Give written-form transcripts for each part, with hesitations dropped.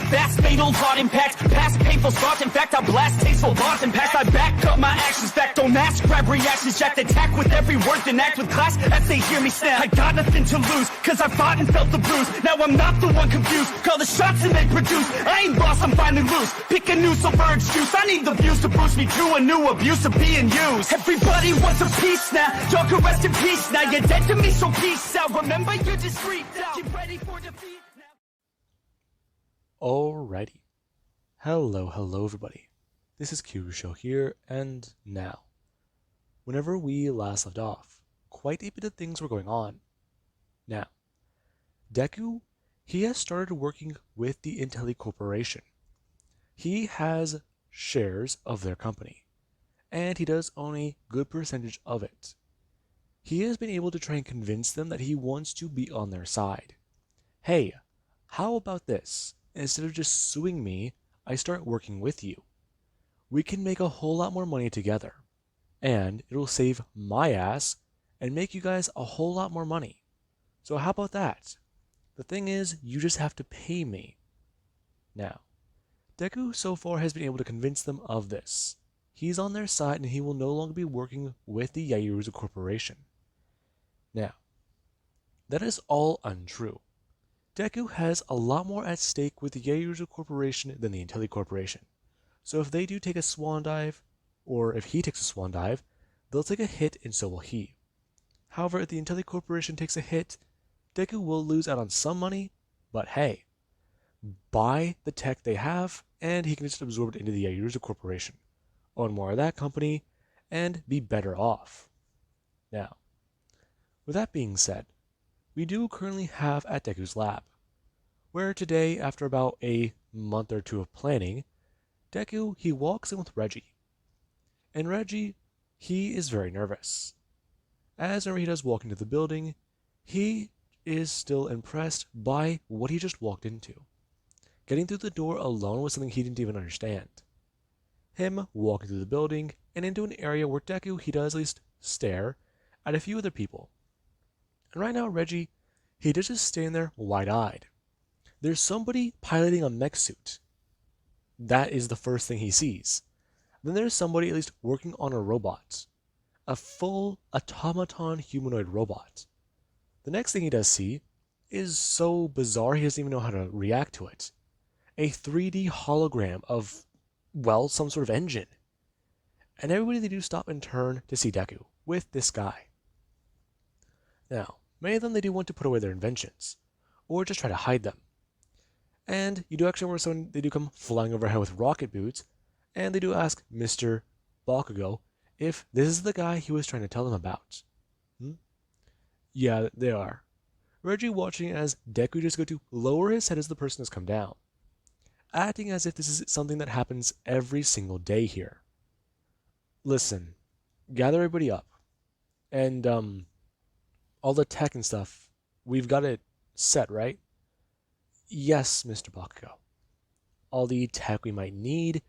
fast, fatal thought impact. Past painful thoughts, in fact, I blast tasteful thoughts and past. I back up my actions, fact, don't ask, grab reactions, jacked, attack with every word, then act with class as they hear me snap. I got nothing to lose, cause I fought and felt the bruise. Now I'm not the one confused, call the shots and they produce. I ain't lost, I'm finally loose, pick a new silver excuse. I need the views to boost me to a new abuse of being used. Everybody wants a piece now, y'all can rest in peace now. You're dead to me, so peace out. Remember, you're discreet now. Get ready for defeat now. Alrighty. Hello everybody. This is Kirusho here, and now. Whenever we last left off, quite a bit of things were going on. Now, Deku, he has started working with the Intelli Corporation. He has shares of their company, and he does own a good percentage of it. He has been able to try and convince them that he wants to be on their side. Hey, how about this? Instead of just suing me, I start working with you. We can make a whole lot more money together, and it'll save my ass and make you guys a whole lot more money. So how about that? The thing is, you just have to pay me. Now, Deku so far has been able to convince them of this. He's on their side and he will no longer be working with the Yaoyorozu Corporation. Now, that is all untrue. Deku has a lot more at stake with the Yaoyorozu Corporation than the Intelli Corporation. So if they do take a swan dive, or if he takes a swan dive, they'll take a hit and so will he. However, if the Intelli Corporation takes a hit, Deku will lose out on some money, but hey, buy the tech they have, and he can just absorb it into the Yaoyorozu Corporation, own more of that company, and be better off. Now, with that being said, we do currently have at Deku's lab, where today, after about a month or two of planning, Deku, he walks in with Reggie. And Reggie, he is very nervous. As he does walk into the building, he is still impressed by what he just walked into. Getting through the door alone was something he didn't even understand. Him walking through the building and into an area where Deku, he does at least stare at a few other people. And right now, Reggie, he does just stand there wide-eyed. There's somebody piloting a mech suit. That is the first thing he sees. Then there's somebody at least working on a robot. A full automaton humanoid robot. The next thing he does see is so bizarre he doesn't even know how to react to it. A 3D hologram of, well, some sort of engine. And everybody, they do stop and turn to see Deku with this guy. Now, many of them, they do want to put away their inventions, or just try to hide them. And you do actually remember someone, they do come flying overhead with rocket boots, and they do ask Mr. Bakugo if this is the guy he was trying to tell them about. Yeah, they are. Reggie watching as Deku just go to lower his head as the person has come down, acting as if this is something that happens every single day here. Listen, gather everybody up, and all the tech and stuff, we've got it set, right? Yes, Mr. Bakugo. All the tech we might need,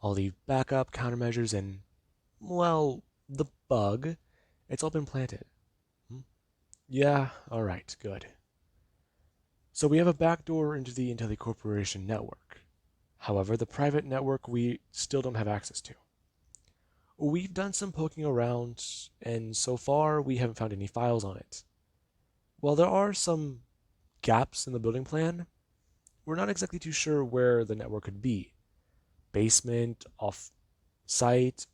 all the backup countermeasures, and, well, the bug, it's all been planted. Yeah, alright, good. So we have a backdoor into the Intelli Corporation network. However, the private network we still don't have access to. We've done some poking around, and so far we haven't found any files on it. While there are some gaps in the building plan, we're not exactly too sure where the network could be. Basement, off-site,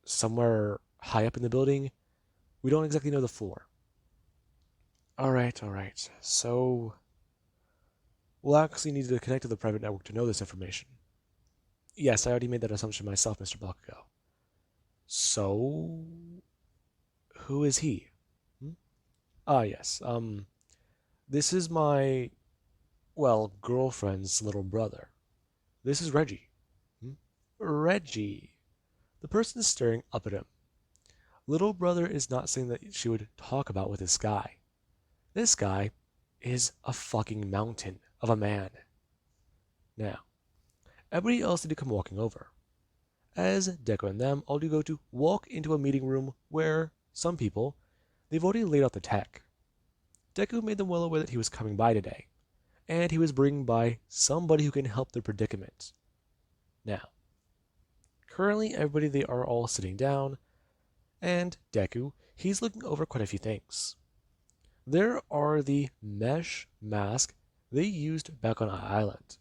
somewhere high up in the building. We don't exactly know the floor. Alright. So, we'll actually need to connect to the private network to know this information. Yes, I already made that assumption myself, Mr. Bakugo. So, who is he? Yes, this is my, well, girlfriend's little brother. This is Reggie. Reggie. The person is staring up at him. Little brother is not something that she would talk about with this guy. This guy is a fucking mountain of a man. Now, everybody else did come walking over, as Deku and them all do go to walk into a meeting room where some people, they've already laid out the tech. Deku made them well aware that he was coming by today, and he was bringing by somebody who can help their predicament. Now, currently everybody they are all sitting down, and Deku, he's looking over quite a few things. There are the mesh mask they used back on Island.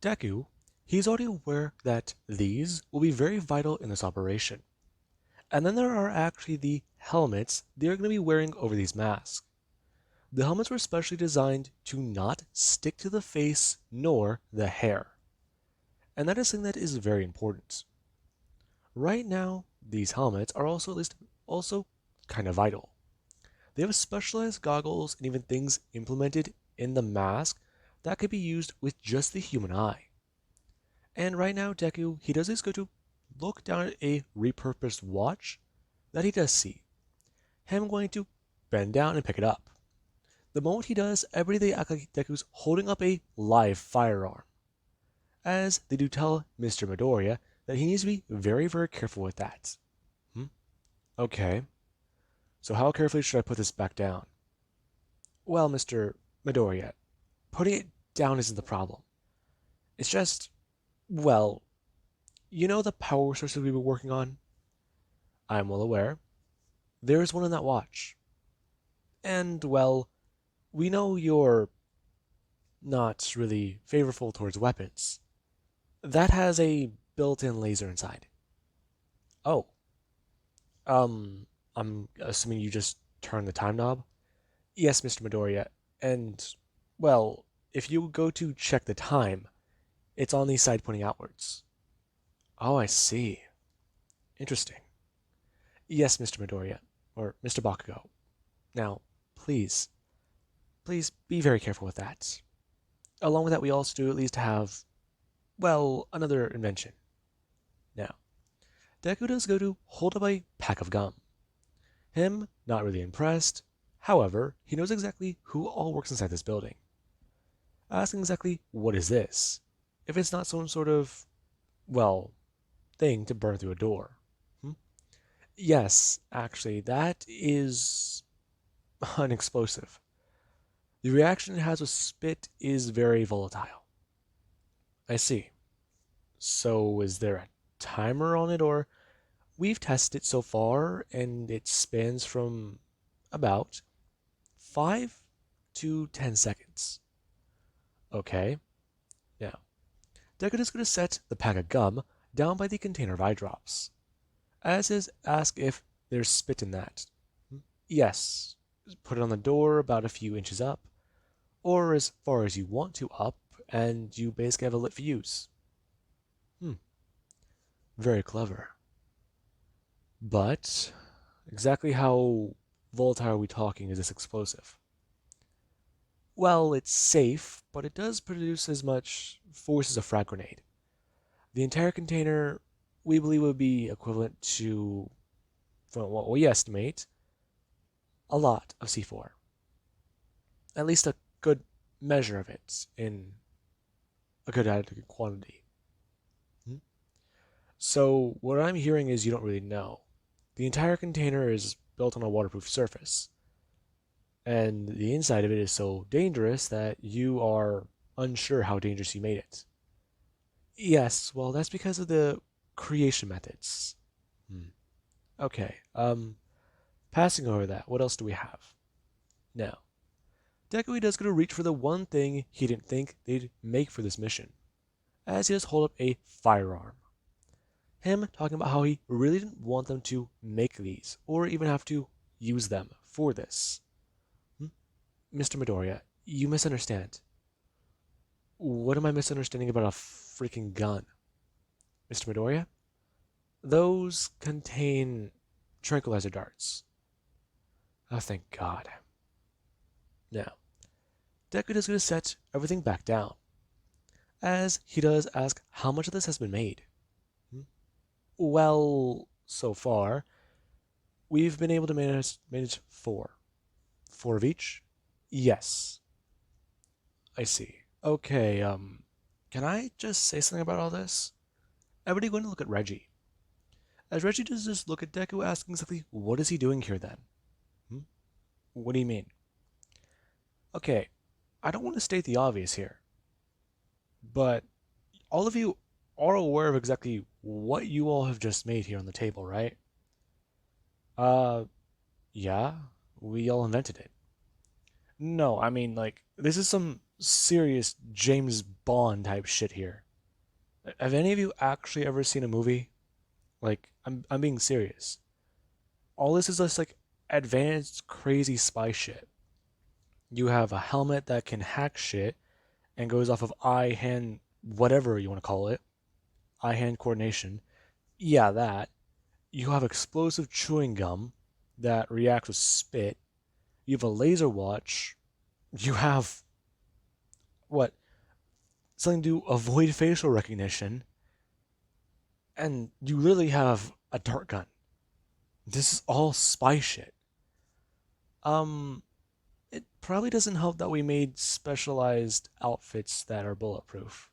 Deku, he's already aware that these will be very vital in this operation. And then there are actually the helmets they're going to be wearing over these masks. The helmets were specially designed to not stick to the face nor the hair. And that is something that is very important. Right now, these helmets are also at least also kind of vital. They have specialized goggles and even things implemented in the mask that could be used with just the human eye. And right now, Deku, he does go to look down at a repurposed watch that he does see. Him going to bend down and pick it up. The moment he does, everybody they act like Deku's holding up a live firearm. As they do tell Mr. Midoriya that he needs to be very, very careful with that. Okay. So how carefully should I put this back down? Well, Mr. Midoriya, putting it down isn't the problem. It's just, well, you know the power sources we've been working on? I'm well aware. There is one on that watch. And, well, we know you're not really favorable towards weapons. That has a built-in laser inside. Oh. I'm assuming you just turned the time knob? Yes, Mr. Midoriya. And, well, if you go to check the time, it's on the side pointing outwards. Oh, I see. Interesting. Yes, Mr. Midoriya, or Mr. Bakugo. Now, please be very careful with that. Along with that, we also do at least have, well, another invention. Now, Deku does go to hold up a pack of gum. Him, not really impressed. However, he knows exactly who all works inside this building. Asking exactly, what is this? If it's not some sort of, well, thing to burn through a door. Yes, actually, that is an explosive. The reaction it has with spit is very volatile. I see. So is there a timer on it, or we've tested it so far and it spans from about 5 to 10 seconds. Okay. Now, Deku is going to set the pack of gum down by the container of eye drops. As is, ask if there's spit in that. Yes. Put it on the door about a few inches up, or as far as you want to up, and you basically have a lit fuse. Very clever. But exactly how volatile are we talking is this explosive? Well, it's safe, but it does produce as much force as a frag grenade. The entire container, we believe, would be equivalent to, from what we estimate, a lot of C4. At least a good measure of it in a good adequate quantity. So, what I'm hearing is you don't really know. The entire container is built on a waterproof surface, and the inside of it is so dangerous that you are unsure how dangerous you made it. Yes, well, that's because of the creation methods. Okay, passing over that, what else do we have? Now, Deku does go to reach for the one thing he didn't think they'd make for this mission, as he does hold up a firearm. Him talking about how he really didn't want them to make these, or even have to use them for this. Mr. Midoriya, you misunderstand. What am I misunderstanding about a freaking gun? Mr. Midoriya? Those contain tranquilizer darts. Oh, thank God. Now, Deku is going to set everything back down, as he does ask how much of this has been made. Well, so far, we've been able to manage 4. 4 of each? Yes. I see. Okay, can I just say something about all this? Everybody going to look at Reggie. As Reggie does just look at Deku, asking exactly, what is he doing here then? What do you mean? Okay, I don't want to state the obvious here, but all of you are aware of exactly what you all have just made here on the table, right? Uh, yeah, we all invented it. No, I mean, like, this is some serious James Bond type shit here. Have any of you actually ever seen a movie? Like, I'm being serious. All this is just like advanced, crazy spy shit. You have a helmet that can hack shit and goes off of eye hand, whatever you want to call it, eye hand coordination. Yeah, that. You have explosive chewing gum that reacts with spit. You have a laser watch. You have what? Something to avoid facial recognition. And you literally have a dart gun. This is all spy shit. Um, it probably doesn't help that we made specialized outfits that are bulletproof.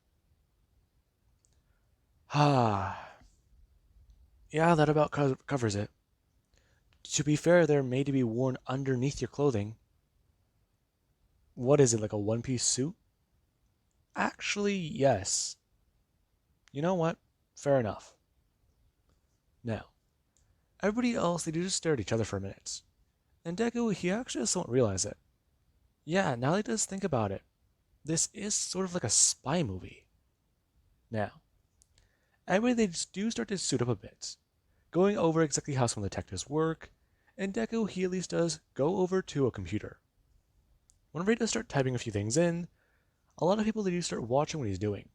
Ah, yeah, that about covers it. To be fair, they're made to be worn underneath your clothing. What is it, like a one-piece suit? Actually, yes. You know what? Fair enough. Now, everybody else, they do just stare at each other for a minute. And Deku, he actually doesn't realize it. Yeah, now that he does think about it, this is sort of like a spy movie. Now, everybody, they just do start to suit up a bit, going over exactly how some detectives work, and Deku, he at least does go over to a computer. Whenever he does start typing a few things in, a lot of people, they do start watching what he's doing.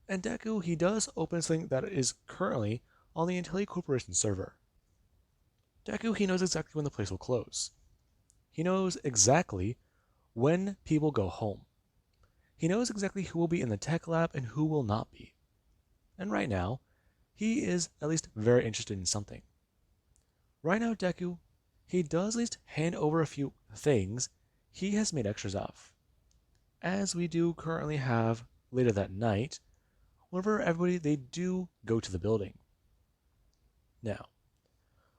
And Deku, he does open something that is currently on the Intelli Corporation server. Deku, he knows exactly when the place will close. He knows exactly when people go home. He knows exactly who will be in the tech lab and who will not be. And right now, he is at least very interested in something. Right now, Deku, he does at least hand over a few things he has made extras of. As we do currently have later that night, whenever everybody, they do go to the building. Now,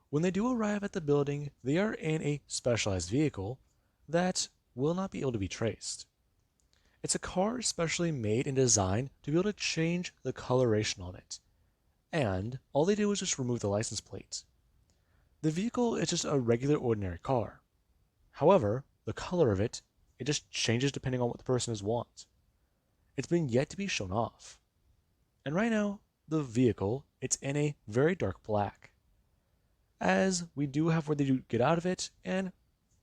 when they do arrive at the building, they are in a specialized vehicle that will not be able to be traced. It's a car specially made and designed to be able to change the coloration on it. And all they do is just remove the license plate. The vehicle is just a regular ordinary car. However, the color of it, it just changes depending on what the person wants. It's been yet to be shown off. And right now, the vehicle, it's in a very dark black. As we do have where they do get out of it, and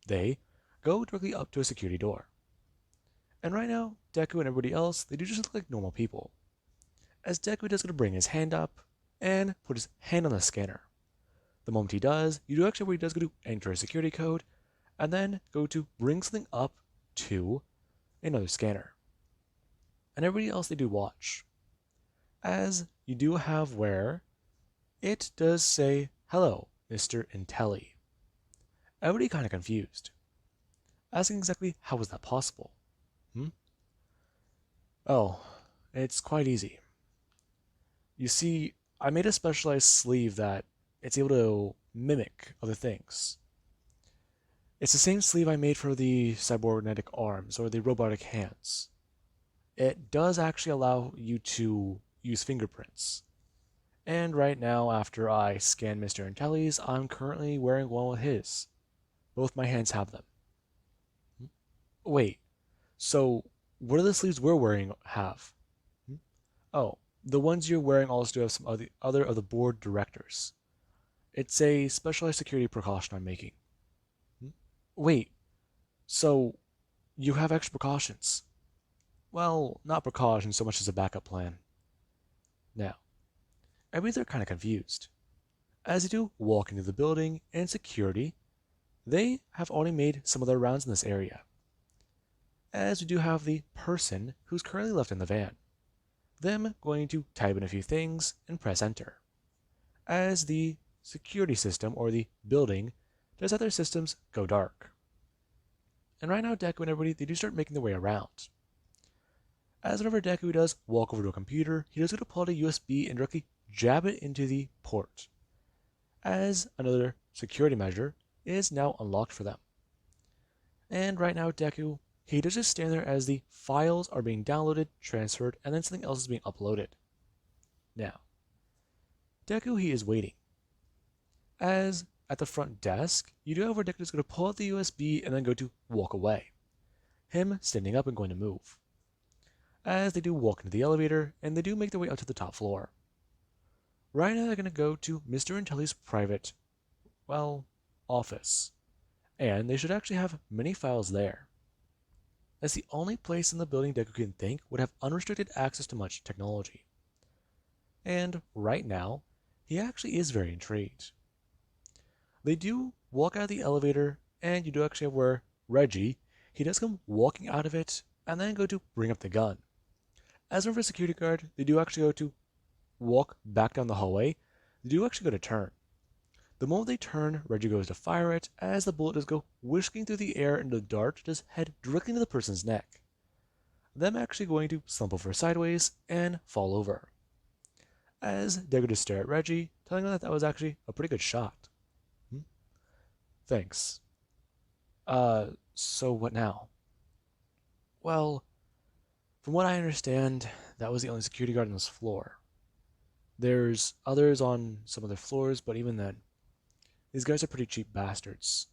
they go directly up to a security door. And right now, Deku and everybody else, they do just look like normal people. As Deku does going to bring his hand up and put his hand on the scanner. The moment he does, you do actually where he does go to enter a security code, and then go to bring something up to another scanner. And everybody else, they do watch. As you do have where it does say, "Hello, Mr. Intelli." Everybody kind of confused, asking exactly how was that possible? Oh, it's quite easy. You see, I made a specialized sleeve that it's able to mimic other things. It's the same sleeve I made for the cybernetic arms or the robotic hands. It does actually allow you to use fingerprints. And right now, after I scan Mr. Intelli's, I'm currently wearing one with his. Both my hands have them. Wait, so what do the sleeves we're wearing have? Oh, the ones you're wearing also do have some other of the board directors. It's a specialized security precaution I'm making. Wait, so you have extra precautions? Well, not precautions so much as a backup plan. Now, everybody's are kind of confused. As you do walk into the building and security, they have already made some of their rounds in this area. As we do have the person who's currently left in the van. Them going to type in a few things and press enter. As the security system or the building does have their systems go dark. And right now Deku and everybody, they do start making their way around. As whenever Deku does walk over to a computer, he does go to pull out a USB and directly jab it into the port. As another security measure is now unlocked for them. And right now Deku, he does just stand there as the files are being downloaded, transferred, and then something else is being uploaded. Now, Deku, he is waiting. As at the front desk, you do have where Deku is going to pull out the USB and then go to walk away. Him standing up and going to move. As they do walk into the elevator, and they do make their way up to the top floor. Right now they're going to go to Mr. Intelli's private, office. And they should actually have many files there. That's the only place in the building Deku can think would have unrestricted access to much technology. And right now, he actually is very intrigued. They do walk out of the elevator, and you do actually have where Reggie, he does come walking out of it, and then go to bring up the gun. As for a security guard, they do actually go to walk back down the hallway. They do actually go to turn. The moment they turn, Reggie goes to fire it, as the bullet does go whisking through the air and the dart does head directly into the person's neck. Them actually going to slump over sideways and fall over. As Deku just stare at Reggie, telling him that that was actually a pretty good shot. Thanks. So what now? Well, from what I understand, that was the only security guard on this floor. There's others on some other floors, but even then, these guys are pretty cheap bastards.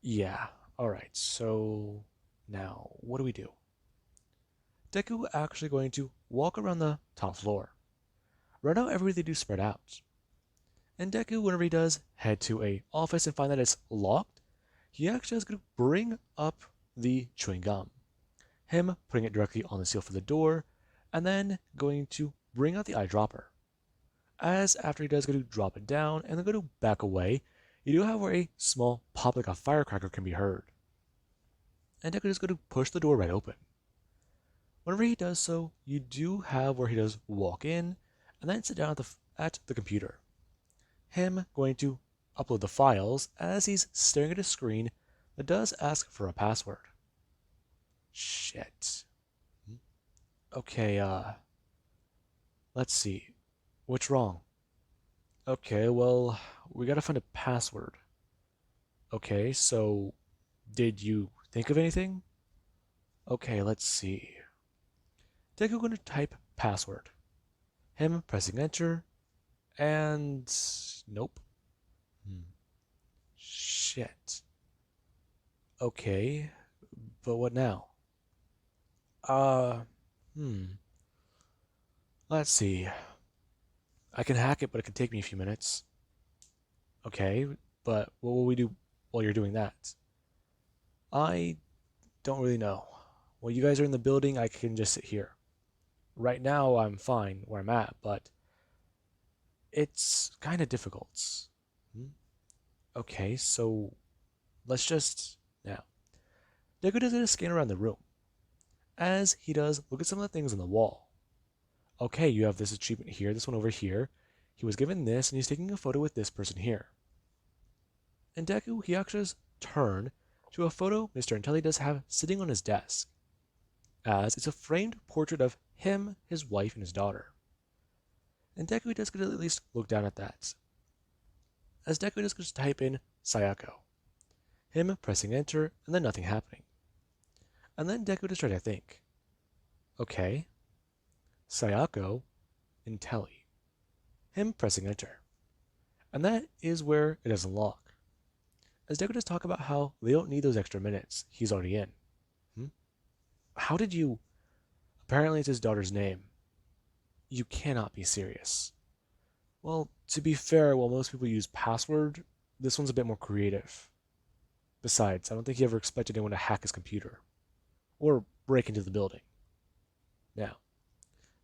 Yeah, alright, so now, what do we do? Deku actually going to walk around the top floor. Right now, everybody they do spread out. And Deku, whenever he does head to a office and find that it's locked, he actually is going to bring up the chewing gum. Him putting it directly on the seal for the door, and then going to bring out the eyedropper. As after he does go to drop it down and then go to back away, you do have where a small pop like a firecracker can be heard. And Deku is going to push the door right open. Whenever he does so, you do have where he does walk in and then sit down at the computer. Him going to upload the files as he's staring at a screen that does ask for a password. Shit. Okay, let's see. What's wrong? Okay, well, we gotta find a password. Okay, so did you think of anything? Okay, let's see. Deku going to type password. Him pressing enter, and nope. Shit. Okay, but what now? Let's see. I can hack it, but it can take me a few minutes. Okay, but what will we do while you're doing that? I don't really know. While you guys are in the building, I can just sit here. Right now, I'm fine where I'm at, but it's kind of difficult. Okay, so let's just... Now, Deku does a scan around the room. As he does, look at some of the things on the wall. Okay, you have this achievement here, this one over here. He was given this, and he's taking a photo with this person here. And Deku, he actually does turn to a photo Mr. Intelli does have sitting on his desk, as it's a framed portrait of him, his wife, and his daughter. And Deku does get to at least look down at that. As Deku does just type in Sayako, him pressing enter, and then nothing happening. And then Deku just try to think. Okay, Sayako, Intelli, him pressing enter. And that is where it doesn't lock. As Deku does talk about how they don't need those extra minutes, he's already in. How did you... Apparently it's his daughter's name. You cannot be serious. Well, to be fair, while most people use password, this one's a bit more creative. Besides, I don't think he ever expected anyone to hack his computer. Or break into the building. Now,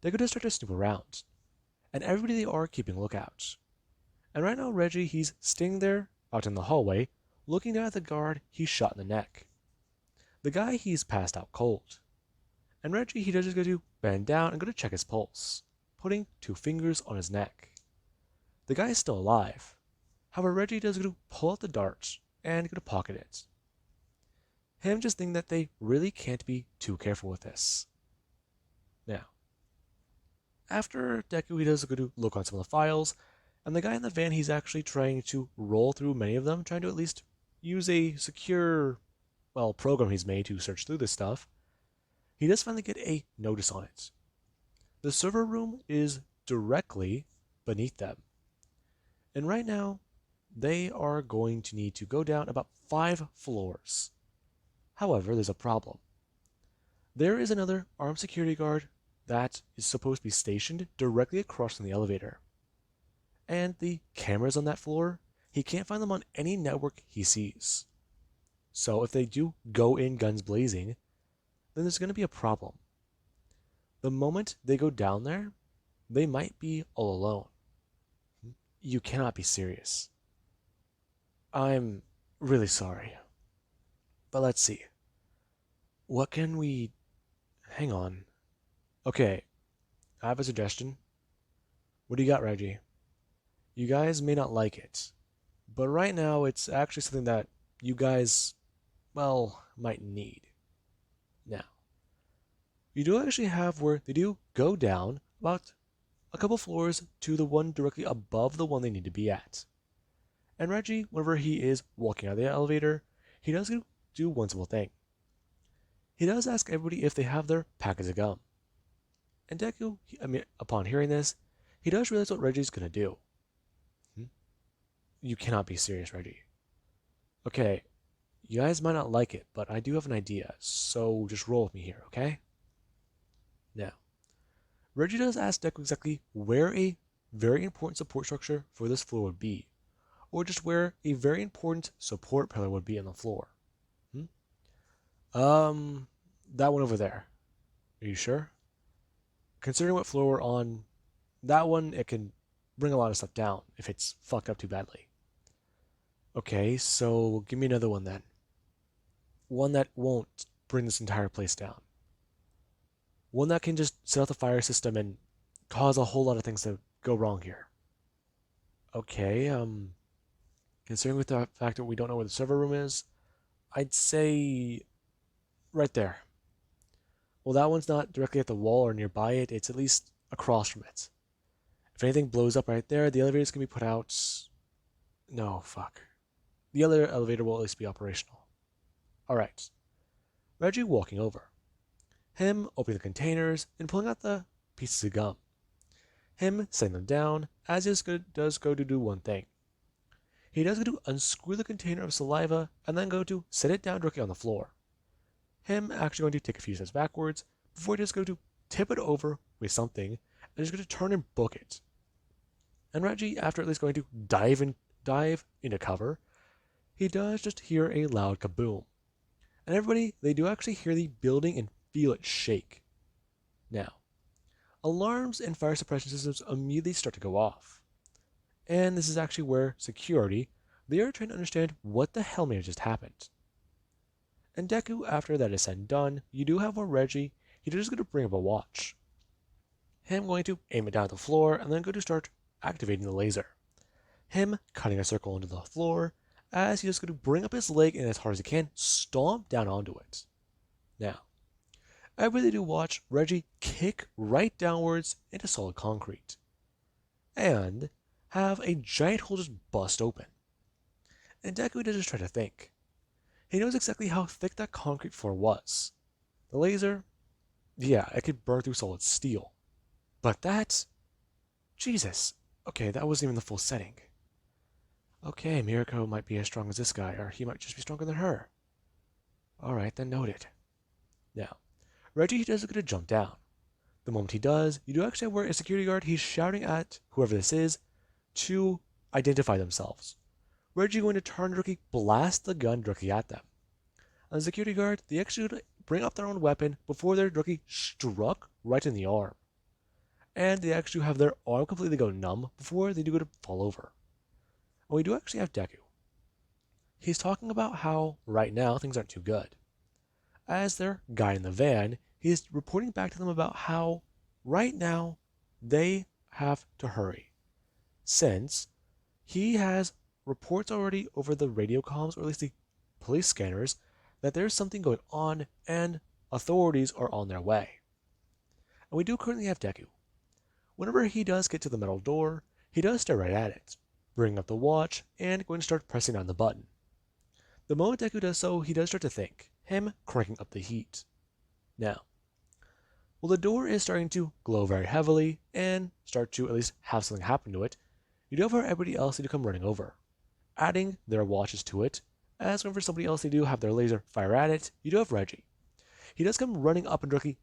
Deku does start to snoop around. And everybody they are keeping lookouts. And right now Reggie, he's staying there, out in the hallway, looking down at the guard he shot in the neck. The guy, he's passed out cold. And Reggie, he does just go to bend down and go to check his pulse, putting 2 fingers on his neck. The guy is still alive. However, Reggie does go to pull out the dart and go to pocket it. Him just thinking that they really can't be too careful with this. Now, after Deku, he does go to look on some of the files, and the guy in the van, he's actually trying to roll through many of them, trying to at least use a secure program he's made to search through this stuff, he does finally get a notice on it. The server room is directly beneath them. And right now, they are going to need to go down about 5 floors. However, there's a problem. There is another armed security guard that is supposed to be stationed directly across from the elevator. And the cameras on that floor, he can't find them on any network he sees. So if they do go in guns blazing, then there's going to be a problem. The moment they go down there, they might be all alone. You cannot be serious. I'm really sorry. But let's see. What can we... Hang on. Okay, I have a suggestion. What do you got, Reggie? You guys may not like it, but right now it's actually something that you guys, might need. Now, you do actually have where they do go down about a couple floors to the one directly above the one they need to be at. And Reggie, whenever he is walking out of the elevator, he does do one simple thing. He does ask everybody if they have their packets of gum. And Deku, upon hearing this, he does realize what Reggie's gonna do. You cannot be serious, Reggie. Okay, you guys might not like it, but I do have an idea, so just roll with me here, okay? Now, Reggie does ask Deku exactly where a very important support structure for this floor would be, or just where a very important support pillar would be on the floor. That one over there. Are you sure? Considering what floor we're on, that one, it can bring a lot of stuff down if it's fucked up too badly. Okay, so give me another one then. One that won't bring this entire place down. One that can just set off the fire system and cause a whole lot of things to go wrong here. Okay, considering with the fact that we don't know where the server room is, I'd say right there. Well, that one's not directly at the wall or nearby it, it's at least across from it. If anything blows up right there, the elevator's gonna be put out. No, fuck. The other elevator will at least be operational. Alright. Reggie walking over. Him opening the containers and pulling out the pieces of gum. Him setting them down as he does go to do one thing. He does go to unscrew the container of saliva and then go to set it down directly on the floor. Him actually going to take a few steps backwards before he just go to tip it over with something and just going to turn and book it. And Reggie, after at least going to dive into cover, he does just hear a loud kaboom. And everybody, they do actually hear the building and feel it shake. Now, alarms and fire suppression systems immediately start to go off. And this is actually where security, they are trying to understand what the hell may have just happened. And Deku, after that is said and done, you do have more Reggie, he's just going to bring up a watch. Him going to aim it down at the floor and then go to start activating the laser. Him cutting a circle into the floor as he's just going to bring up his leg and as hard as he can, stomp down onto it. Now, everybody do watch Reggie kick right downwards into solid concrete. And have a giant hole just bust open. And Deku does just try to think. He knows exactly how thick that concrete floor was. The laser, yeah, it could burn through solid steel. But that, Jesus, okay, that wasn't even the full setting. Okay, Mirako might be as strong as this guy, or he might just be stronger than her. Alright, then noted. Now, Reggie does look to jump down. The moment he does, you do actually have where a security guard, he's shouting at whoever this is to identify themselves. Reggie going to turn directly, blast the gun directly at them. And the security guard, they actually bring up their own weapon before they're directly struck right in the arm. And they actually have their arm completely go numb before they do go to fall over. And we do actually have Deku. He's talking about how, right now, things aren't too good. As their guy in the van, he's reporting back to them about how, right now, they have to hurry. Since he has reports already over the radio comms, or at least the police scanners, that there's something going on and authorities are on their way. And we do currently have Deku. Whenever he does get to the metal door, he does stare right at it, bringing up the watch and going to start pressing on the button. The moment Deku does so, he does start to think, him cranking up the heat. Now, well, the door is starting to glow very heavily and start to at least have something happen to it. You do have everybody else need to come running over, adding their watches to it. As for somebody else, they do have their laser fire at it. You do have Reggie. He does come running up and directly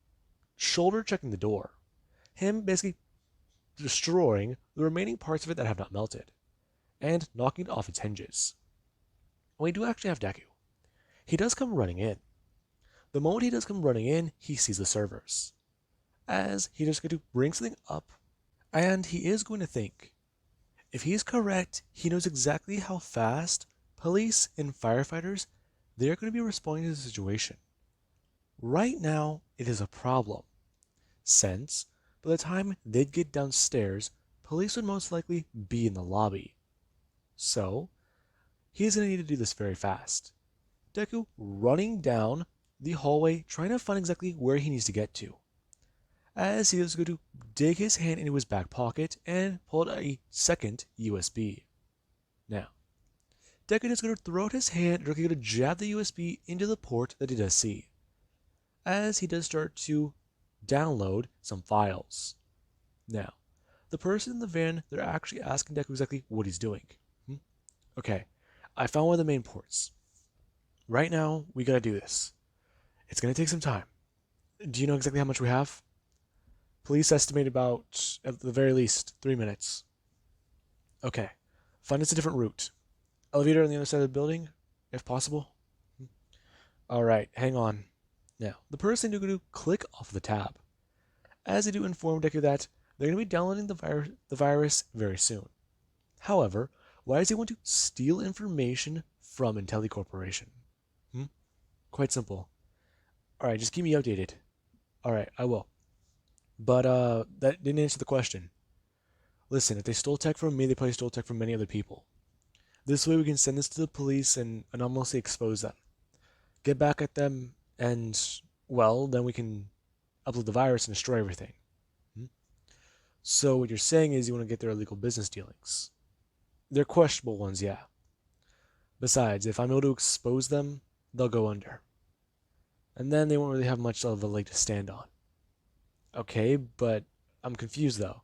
shoulder checking the door. Him basically destroying the remaining parts of it that have not melted, and knocking it off its hinges. We do actually have Deku. He does come running in. The moment he does come running in, he sees the servers, as he just going to bring something up, and he is going to think. If he's correct, he knows exactly how fast police and firefighters they're going to be responding to the situation. Right now, it is a problem, since by the time they'd get downstairs, police would most likely be in the lobby. So, he's going to need to do this very fast. Deku running down the hallway, trying to find exactly where he needs to get to, as he is going to dig his hand into his back pocket and pull out a second USB. Now, Deku is going to throw out his hand and going to jab the USB into the port that he does see, as he does start to download some files. Now, the person in the van, they're actually asking Deku exactly what he's doing. Okay, I found one of the main ports. Right now, we gotta do this. It's gonna take some time. Do you know exactly how much we have? Police estimate about, at the very least, 3 minutes. Okay, find us a different route. Elevator on the other side of the building, if possible. Alright, hang on. Now, the person is going to click off the tab, as they do inform Deku that they're going to be downloading the virus very soon. However, why does he want to steal information from Intelli Corporation? Quite simple. Alright, just keep me updated. Alright, I will. But, that didn't answer the question. Listen, if they stole tech from me, they probably stole tech from many other people. This way we can send this to the police and anonymously expose them. Get back at them, and, well, then we can upload the virus and destroy everything. So what you're saying is you want to get their illegal business dealings. They're questionable ones, yeah. Besides, if I'm able to expose them, they'll go under. And then they won't really have much of a leg to stand on. Okay, but I'm confused though.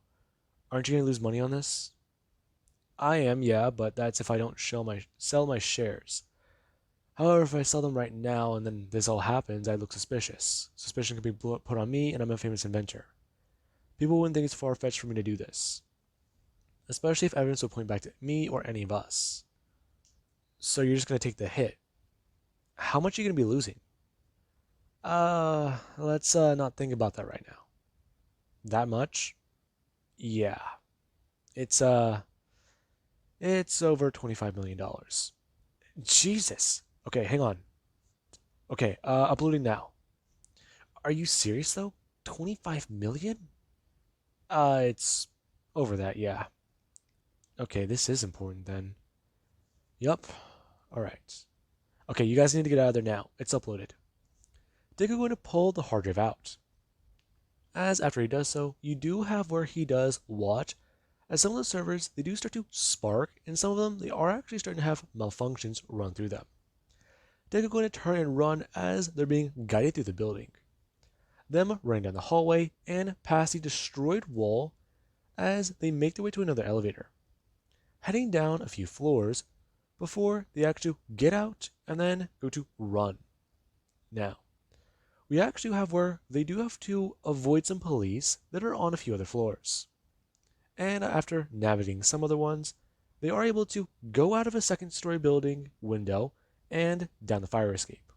Aren't you going to lose money on this? I am, yeah, but that's if I don't sell my shares. However, if I sell them right now and then this all happens, I look suspicious. Suspicion can be put on me, and I'm a famous inventor. People wouldn't think it's far-fetched for me to do this, especially if evidence will point back to me or any of us. So you're just going to take the hit. How much are you going to be losing? Let's not think about that right now. That much? Yeah. It's over $25 million. Jesus. Okay, hang on. Okay, uploading now. Are you serious though? 25 million? It's over that, yeah. Okay, this is important then. Yup. Alright. Okay, you guys need to get out of there now. It's uploaded. Deku going to pull the hard drive out. As after he does so, you do have where he does watch, as some of the servers, they do start to spark, and some of them, they are actually starting to have malfunctions run through them. Deku going to turn and run as they're being guided through the building. Them running down the hallway and past the destroyed wall as they make their way to another elevator. Heading down a few floors before they actually get out and then go to run. Now, we actually have where they do have to avoid some police that are on a few other floors. And after navigating some other ones, they are able to go out of a second-story building window and down the fire escape.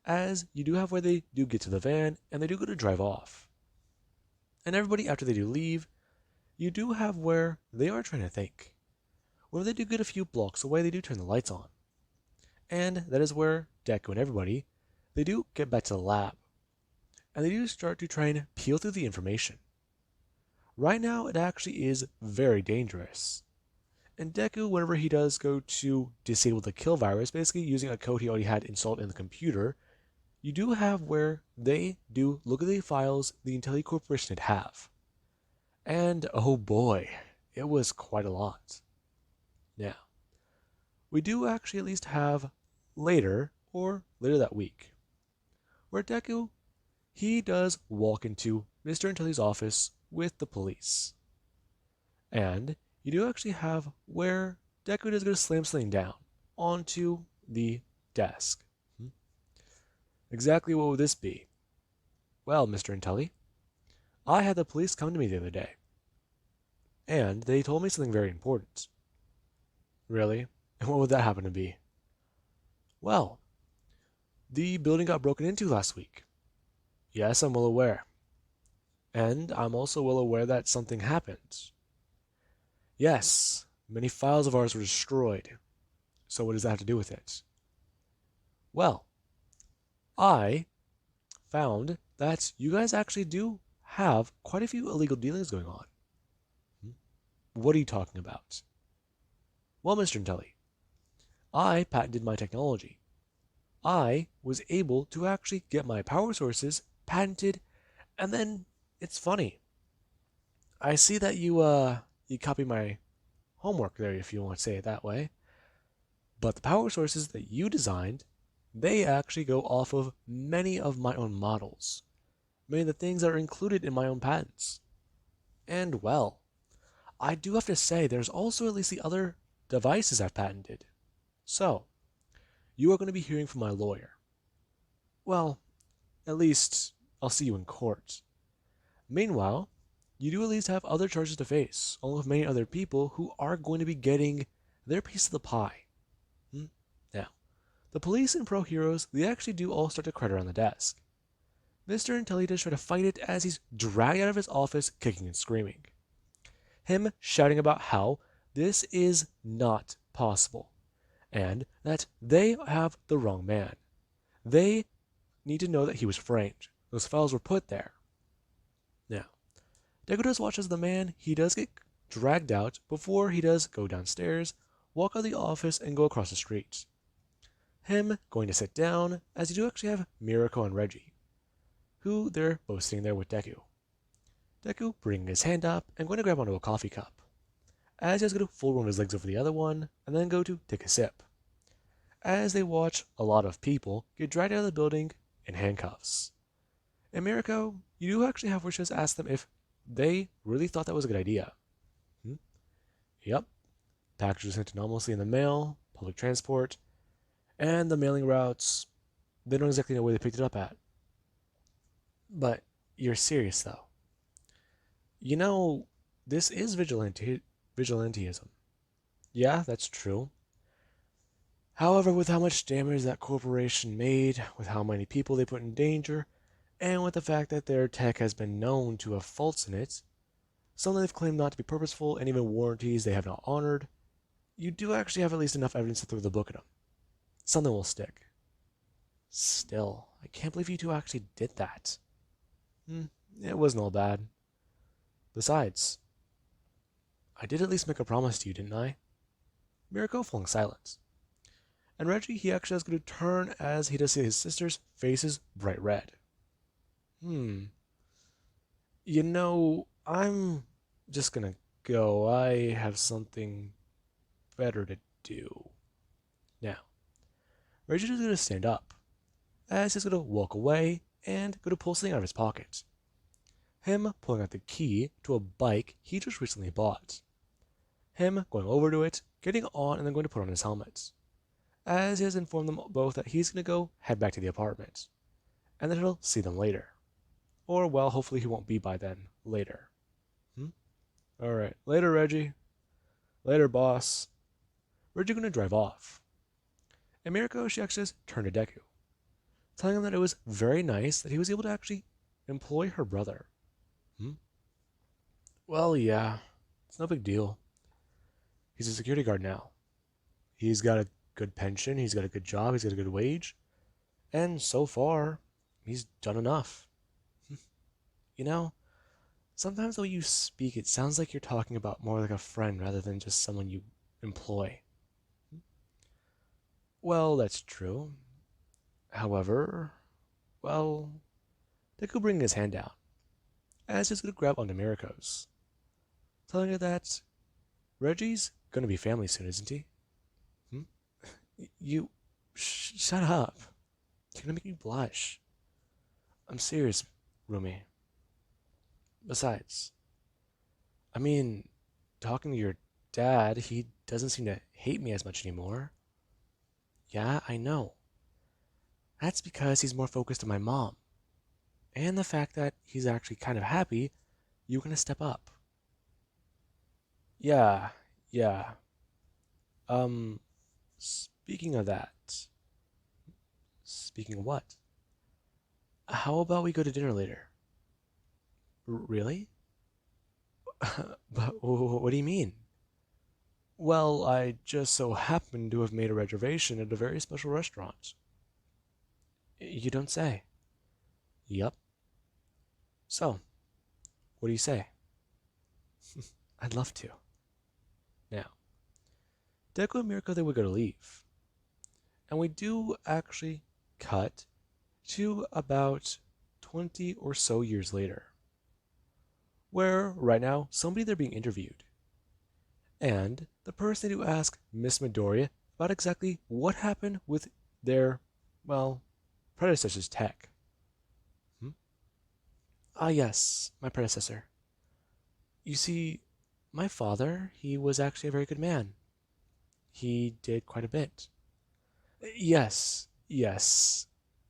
As you do have where they do get to the van and they do go to drive off. And everybody, after they do leave, you do have where they are trying to think. When they do get a few blocks away, they do turn the lights on. And that is where Deku and everybody, they do get back to the lab. And they do start to try and peel through the information. Right now, it actually is very dangerous. And Deku, whenever he does go to disable the kill virus, basically using a code he already had installed in the computer, you do have where they do look at the files the Intelli Corporation have. And oh boy, it was quite a lot. Now, we do actually at least have later, or later that week, where Deku, he does walk into Mr. Intelli's office with the police. And you do actually have where Deku is going to slam something down onto the desk. Exactly what would this be? Well, Mr. Intelli, I had the police come to me the other day, and they told me something very important. Really? And what would that happen to be? Well, the building got broken into last week. Yes, I'm well aware. And I'm also well aware that something happened. Yes, many files of ours were destroyed. So what does that have to do with it? Well, I found that you guys actually do have quite a few illegal dealings going on. What are you talking about? Well, Mr. Intelli, I patented my technology. I was able to actually get my power sources patented, and then it's funny. I see that you copy my homework there, if you want to say it that way. But the power sources that you designed, they actually go off of many of my own models. Many of the things that are included in my own patents. And well, I do have to say there's also at least the other devices I've patented. So, you are going to be hearing from my lawyer. Well, at least I'll see you in court. Meanwhile, you do at least have other charges to face, along with many other people who are going to be getting their piece of the pie. Now, the police and pro heroes, they actually do all start to crowd around the desk. Mr. Intelli does try to fight it as he's dragged out of his office, kicking and screaming. Him shouting about how this is not possible, and that they have the wrong man. They need to know that he was framed. Those files were put there. Now, Deku does watch as the man, he does get dragged out before he does go downstairs, walk out of the office, and go across the street. Him going to sit down, as you do actually have Mirako and Reggie, who they're both sitting there with Deku. Deku bringing his hand up and going to grab onto a coffee cup, as he has going to fold one of his legs over the other one, and then go to take a sip, as they watch a lot of people get dragged out of the building in handcuffs. And Mirako, you do actually have wishes to ask them if they really thought that was a good idea. Yep. Packages were sent anonymously in the mail, public transport, and the mailing routes, they don't exactly know where they picked it up at. But you're serious, though. You know, this is vigilantism. Yeah, that's true. However, with how much damage that corporation made, with how many people they put in danger, and with the fact that their tech has been known to have faults in it, some they've claimed not to be purposeful, and even warranties they have not honored, you do actually have at least enough evidence to throw the book at them. Something will stick. Still, I can't believe you two actually did that. It wasn't all bad. Besides, I did at least make a promise to you, didn't I? Mirako falling silent. And Reggie, he actually is going to turn as he does see his sister's faces bright red. You know, I'm just gonna go. I have something better to do. Now, Reggie is going to stand up, as he's going to walk away and go to pull something out of his pocket. Him pulling out the key to a bike he just recently bought. Him going over to it, getting on, and then going to put on his helmet, as he has informed them both that he's going to go head back to the apartment, and that he'll see them later. Or, well, hopefully he won't be by then, later. Alright, later, Reggie. Later, boss. Reggie going to drive off. And Mirako, she actually just turned to Deku, telling him that it was very nice that he was able to actually employ her brother. Well, yeah, it's no big deal. He's a security guard now. He's got a good pension, he's got a good job, he's got a good wage, and so far, he's done enough. You know, sometimes the way you speak, it sounds like you're talking about more like a friend rather than just someone you employ. Well, that's true. However, well, Deku bringing his hand down, as he's going to grab onto Mirako's, telling her that Reggie's going to be family soon, isn't he? You Shut up. You're gonna make me blush. I'm serious, Rumi. Besides, I mean, talking to your dad, he doesn't seem to hate me as much anymore. Yeah, I know. That's because he's more focused on my mom. And the fact that he's actually kind of happy you're gonna step up. Yeah, yeah. Um, speaking of that, speaking of what? How about we go to dinner later? Really? But what do you mean? Well, I just so happen to have made a reservation at a very special restaurant. You don't say. Yup. So, what do you say? I'd love to. Now, Deco and Mirko, they were going to leave. And we do actually cut to about 20 or so years later, where right now somebody they're being interviewed. And the person who asked Miss Midoriya about exactly what happened with their, well, predecessor's tech. Hmm? Ah, yes, my predecessor. You see, my father, he was actually a very good man. He did quite a bit. Yes, yes.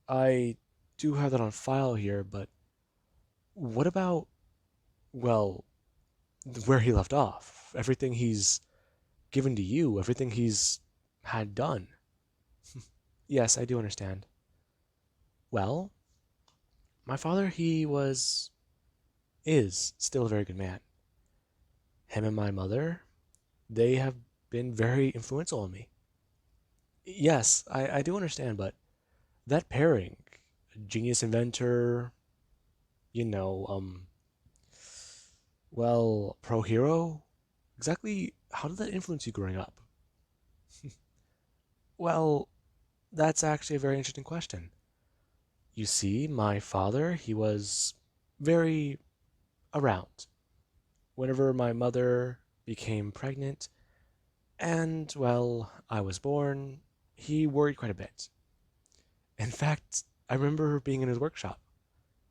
I do have that on file here, but what about, well, where he left off? Everything he's given to you, everything he's had done. Yes, I do understand. Well, my father, is still a very good man. Him and my mother, they have been very influential on me. Yes, I do understand, but that pairing, genius inventor, you know, well, pro hero, exactly how did that influence you growing up? Well, that's actually a very interesting question. You see, my father, he was very around. Whenever my mother became pregnant, and, well, I was born, he worried quite a bit. In fact, I remember being in his workshop,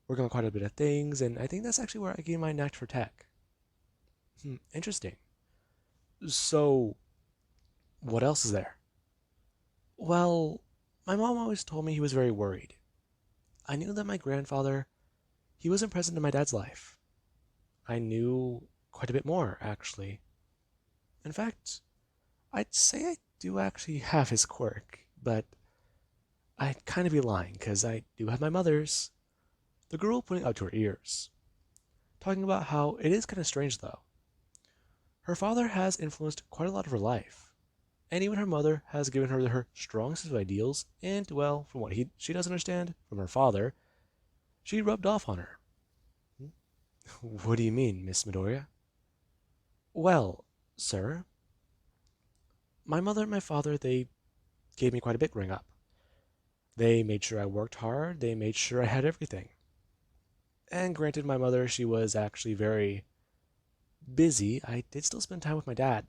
working on quite a bit of things, and I think that's actually where I gained my knack for tech. Interesting. So, what else is there? Well, my mom always told me he was very worried. I knew that my grandfather, he wasn't present in my dad's life. I knew quite a bit more, actually. In fact, I'd say I do actually have his quirk, but I'd kind of be lying, because I do have my mother's. The girl pointing out to her ears, talking about how it is kind of strange, though. Her father has influenced quite a lot of her life, and even her mother has given her her strong sense of ideals, and, well, from what she does understand from her father, she rubbed off on her. What do you mean, Miss Midoriya? Well, sir, my mother and my father, they gave me quite a bit growing up. They made sure I worked hard, they made sure I had everything. And granted, my mother, she was actually very busy. I did still spend time with my dad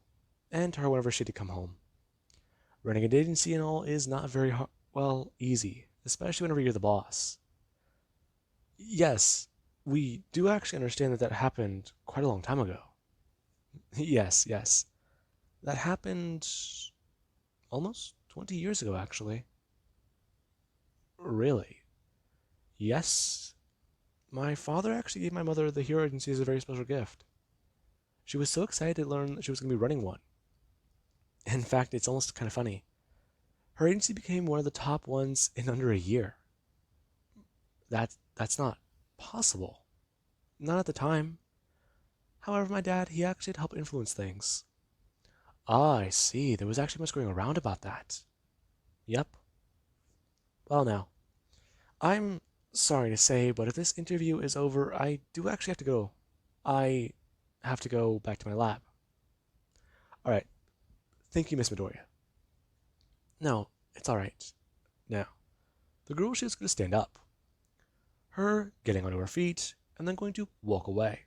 and her whenever she did come home. Running an agency and all is not very well, easy, especially whenever you're the boss. Yes, we do actually understand that that happened quite a long time ago. Yes, yes. That happened almost 20 years ago, actually. Really? Yes. My father actually gave my mother the hero agency as a very special gift. She was so excited to learn that she was going to be running one. In fact, it's almost kind of funny. Her agency became one of the top ones in under a year. That's not possible. Not at the time. However, my dad, he actually had helped influence things. Ah, I see. There was actually much going around about that. Yep. Well, now, I'm sorry to say, but if this interview is over, I do actually have to go. I have to go back to my lab. All right. Thank you, Miss Midoriya. No, it's all right. Now, the girl, she's going to stand up. Her getting onto her feet, and then going to walk away.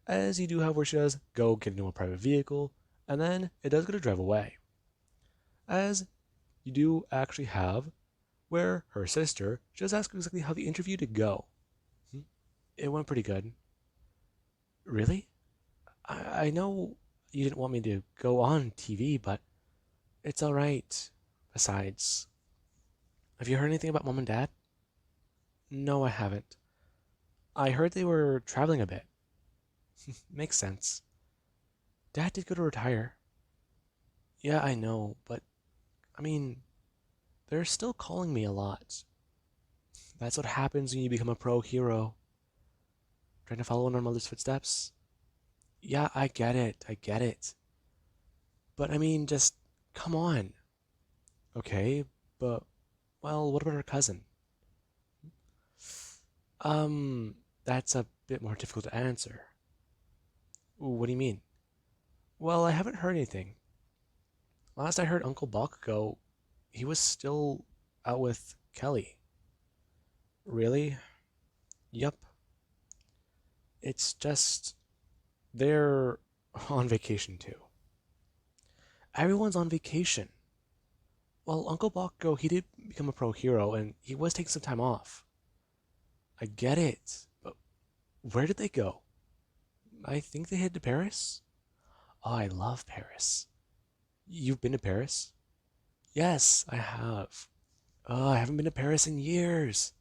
As you do have where she does go get into a private vehicle, and then it does go to drive away. As you do actually have where her sister just asked exactly how the interview did go. Hmm? It went pretty good. Really? I know you didn't want me to go on TV, but it's alright. Besides, have you heard anything about mom and dad? No, I haven't. I heard they were traveling a bit. Makes sense. Dad did go to retire. Yeah, I know, but I mean, they're still calling me a lot. That's what happens when you become a pro hero. Trying to follow in our mother's footsteps. Yeah, I get it. I get it. But I mean, just come on. Okay, but well, what about her cousin? That's a bit more difficult to answer. What do you mean? Well, I haven't heard anything. Last I heard Uncle Bakugo, he was still out with Kelly. Really? Yup. It's just they're on vacation too. Everyone's on vacation. Well, Uncle Bakugo, he did become a pro hero and he was taking some time off. I get it, but where did they go? I think they headed to Paris. Oh, I love Paris. You've been to Paris? Yes, I have. Oh, I haven't been to Paris in years.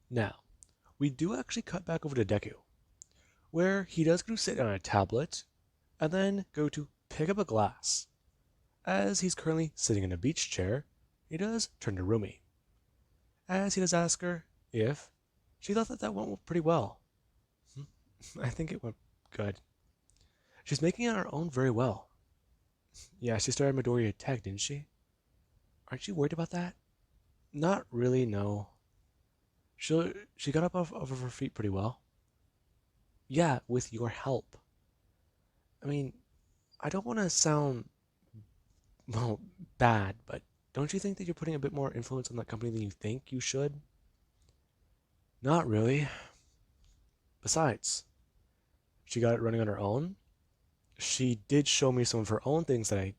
Now, we do actually cut back over to Deku, where he does go to sit on a tablet and then go to pick up a glass. As he's currently sitting in a beach chair, he does turn to Rumi, as he does ask her if she thought that went pretty well. I think it went good. She's making it her own very well. Yeah, she started Midoriya Tech, didn't she? Aren't you worried about that? Not really, no. She got up off of her feet pretty well. Yeah, with your help. I mean, I don't want to sound, well, bad, but don't you think that you're putting a bit more influence on that company than you think you should? Not really. Besides, she got it running on her own. She did show me some of her own things that I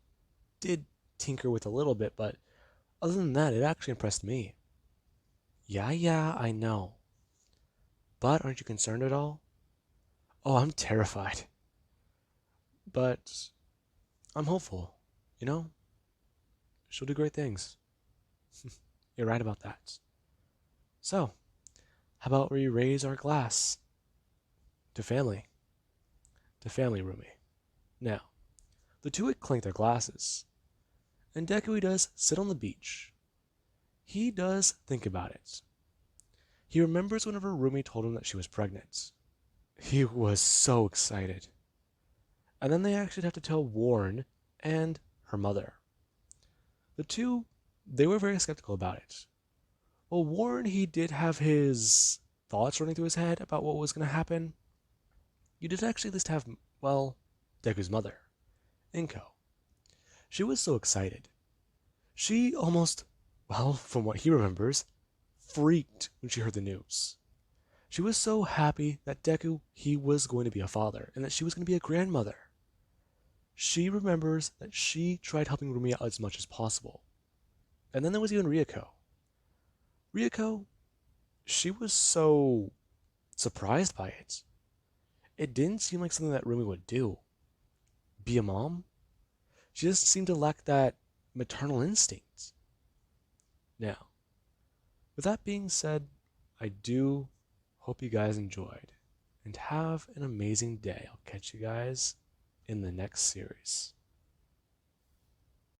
did tinker with a little bit, but other than that, it actually impressed me. Yeah, I know. But aren't you concerned at all? Oh, I'm terrified. But I'm hopeful. You know? She'll do great things. You're right about that. So, how about we raise our glass to family? To family, Rumi. Now, the two would clink their glasses, and Dekui does sit on the beach. He does think about it. He remembers whenever Rumi told him that she was pregnant. He was so excited. And then they actually have to tell Warren and her mother. The two, they were very skeptical about it. Well, Warren, he did have his thoughts running through his head about what was going to happen. You did actually at least have, well, Deku's mother, Inko. She was so excited. She almost, well, from what he remembers, freaked when she heard the news. She was so happy that Deku, he was going to be a father, and that she was going to be a grandmother. She remembers that she tried helping Rumi out as much as possible. And then there was even Ryuko. Ryuko, she was so surprised by it. It didn't seem like something that Rumi would do. Be a mom? She just seemed to lack that maternal instinct. Now, with that being said, I do hope you guys enjoyed and have an amazing day. I'll catch you guys in the next series.